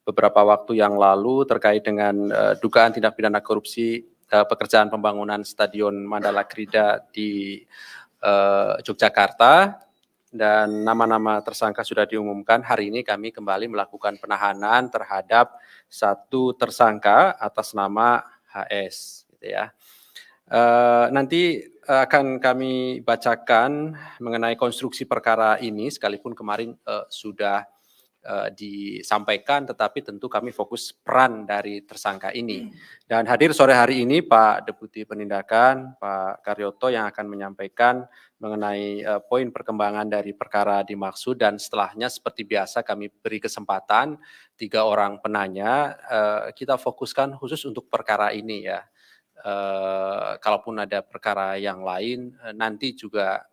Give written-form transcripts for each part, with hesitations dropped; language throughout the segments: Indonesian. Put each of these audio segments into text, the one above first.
beberapa waktu yang lalu terkait dengan dugaan tindak pidana korupsi pekerjaan pembangunan Stadion Mandala Krida di Yogyakarta, dan nama-nama tersangka sudah diumumkan. Hari ini kami kembali melakukan penahanan terhadap satu tersangka atas nama HS, gitu ya. Nanti akan kami bacakan mengenai konstruksi perkara ini, sekalipun kemarin sudah disampaikan, tetapi tentu kami fokus peran dari tersangka ini. Dan hadir sore hari ini Pak Deputi Penindakan, Pak Karyoto, yang akan menyampaikan mengenai poin perkembangan dari perkara dimaksud, dan setelahnya seperti biasa kami beri kesempatan 3 orang penanya, kita fokuskan khusus untuk perkara ini ya. Kalaupun ada perkara yang lain, nanti juga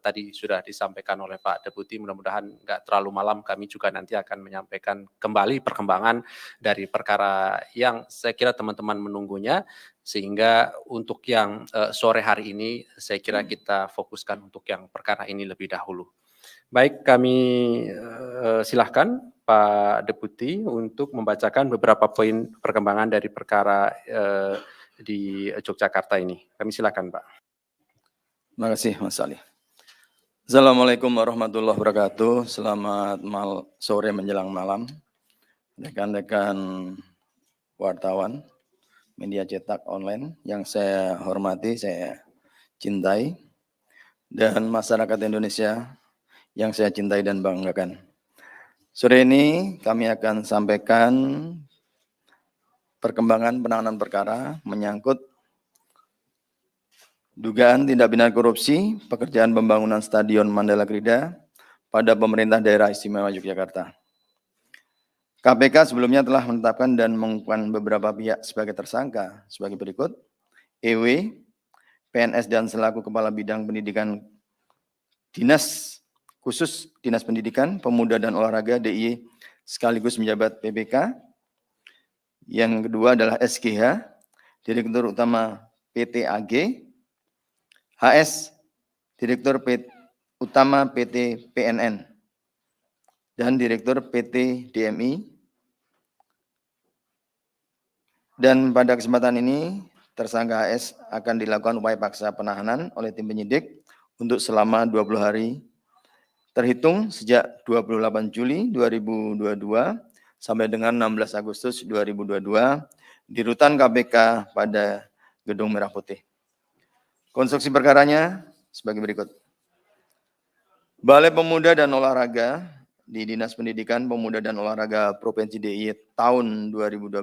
tadi sudah disampaikan oleh Pak Deputi, mudah-mudahan nggak terlalu malam kami juga nanti akan menyampaikan kembali perkembangan dari perkara yang saya kira teman-teman menunggunya, sehingga untuk yang sore hari ini saya kira kita fokuskan untuk yang perkara ini lebih dahulu. Baik, kami silahkan Pak Deputi untuk membacakan beberapa poin perkembangan dari perkara di Yogyakarta ini. Kami silakan, Pak. Terima kasih, Mas Ali. Assalamualaikum warahmatullahi wabarakatuh. Selamat sore menjelang malam, rekan-rekan wartawan, media cetak online yang saya hormati, saya cintai, dan masyarakat Indonesia yang saya cintai dan banggakan. Sore ini kami akan sampaikan perkembangan penanganan perkara menyangkut dugaan tindak pidana korupsi pekerjaan pembangunan Stadion Mandala Krida pada pemerintah daerah istimewa Yogyakarta. KPK sebelumnya telah menetapkan dan mengukuhkan beberapa pihak sebagai tersangka sebagai berikut: EW, PNS dan selaku Kepala Bidang Pendidikan Dinas Khusus Dinas Pendidikan, Pemuda dan Olahraga DIY sekaligus menjabat PPK. Yang kedua adalah SGH, Direktur Utama PT AG, HS, Direktur Utama PT PNN, dan Direktur PT DMI. Dan pada kesempatan ini, tersangka HS akan dilakukan upaya paksa penahanan oleh tim penyidik untuk selama 20 hari, terhitung sejak 28 Juli 2022 sampai dengan 16 Agustus 2022 di Rutan KPK pada Gedung Merah Putih. Konstruksi perkaranya sebagai berikut. Balai Pemuda dan Olahraga di Dinas Pendidikan, Pemuda dan Olahraga Provinsi DIY tahun 2012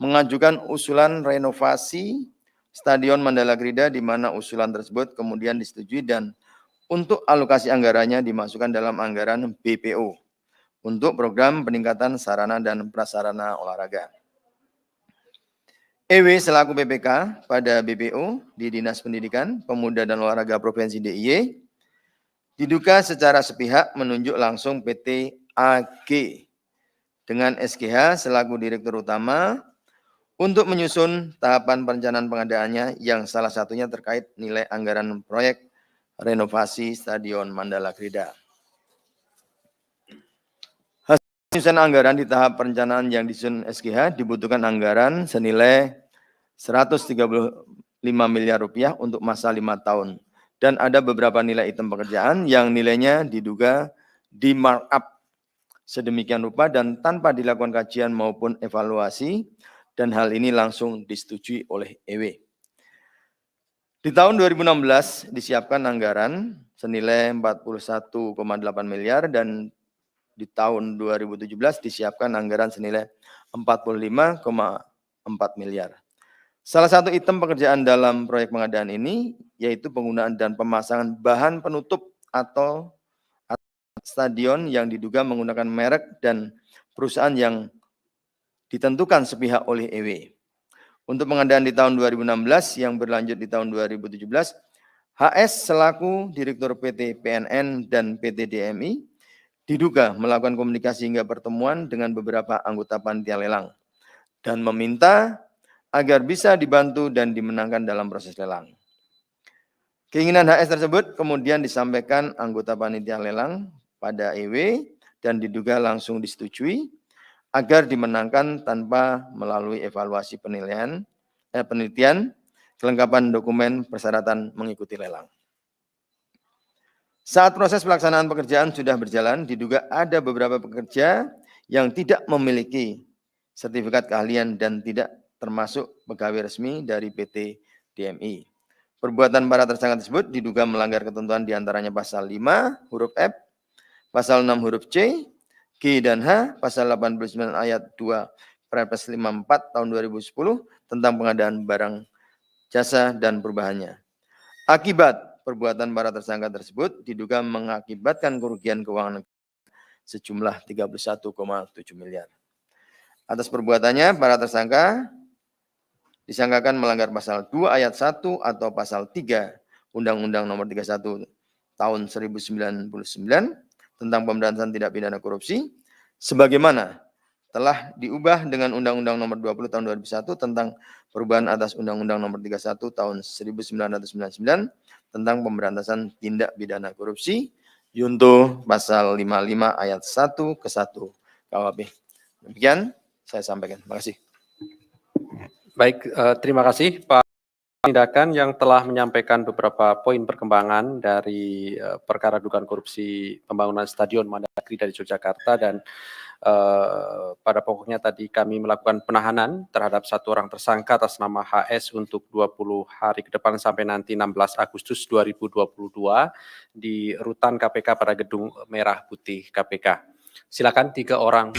mengajukan usulan renovasi Stadion Mandala Krida, di mana usulan tersebut kemudian disetujui dan untuk alokasi anggarannya dimasukkan dalam anggaran BPO untuk program peningkatan sarana dan prasarana olahraga. EW selaku PPK pada BPO di Dinas Pendidikan, Pemuda dan Olahraga Provinsi DIY diduga secara sepihak menunjuk langsung PT AG dengan SGH selaku Direktur Utama untuk menyusun tahapan perencanaan pengadaannya yang salah satunya terkait nilai anggaran proyek renovasi Stadion Mandala Krida. Penyusunan anggaran di tahap perencanaan yang disusun SGH dibutuhkan anggaran senilai 135 miliar rupiah untuk masa 5 tahun. Dan ada beberapa nilai item pekerjaan yang nilainya diduga di markup sedemikian rupa dan tanpa dilakukan kajian maupun evaluasi, dan hal ini langsung disetujui oleh EW. Di tahun 2016 disiapkan anggaran senilai 41,8 miliar dan di tahun 2017 disiapkan anggaran senilai 45,4 miliar. Salah satu item pekerjaan dalam proyek pengadaan ini yaitu penggunaan dan pemasangan bahan penutup atau stadion yang diduga menggunakan merek dan perusahaan yang ditentukan sepihak oleh EW. Untuk pengadaan di tahun 2016 yang berlanjut di tahun 2017, HS selaku Direktur PT PNN dan PT DMI diduga melakukan komunikasi hingga pertemuan dengan beberapa anggota panitia lelang dan meminta agar bisa dibantu dan dimenangkan dalam proses lelang. Keinginan HS tersebut kemudian disampaikan anggota panitia lelang pada EW dan diduga langsung disetujui. agar dimenangkan tanpa melalui evaluasi penelitian, kelengkapan dokumen persyaratan mengikuti lelang. Saat proses pelaksanaan pekerjaan sudah berjalan, diduga ada beberapa pekerja yang tidak memiliki sertifikat keahlian dan tidak termasuk pegawai resmi dari PT DMI. Perbuatan para tersangka tersebut diduga melanggar ketentuan diantaranya pasal 5 huruf F, pasal 6 huruf C, G dan H, pasal 89 ayat 2 Perpres 54 tahun 2010 tentang pengadaan barang jasa dan perubahannya. Akibat perbuatan para tersangka tersebut diduga mengakibatkan kerugian keuangan sejumlah 31,7 miliar. Atas perbuatannya, para tersangka disangkakan melanggar pasal 2 ayat 1 atau pasal 3 Undang-Undang Nomor 31 tahun 1099 tentang pemberantasan tindak pidana korupsi, sebagaimana telah diubah dengan Undang-Undang Nomor 20 tahun 2001 tentang perubahan atas Undang-Undang Nomor 31 tahun 1999 tentang pemberantasan tindak pidana korupsi, Yunto pasal 55 ayat 1 ke 1 KUHP. Demikian saya sampaikan. Terima kasih. Baik, terima kasih Pak Tindakan yang telah menyampaikan beberapa poin perkembangan dari perkara dugaan korupsi pembangunan Stadion Mandagri dari Yogyakarta, dan pada pokoknya tadi kami melakukan penahanan terhadap satu orang tersangka atas nama HS untuk 20 hari ke depan sampai nanti 16 Agustus 2022 di rutan KPK pada Gedung Merah Putih KPK. Silakan 3 orang.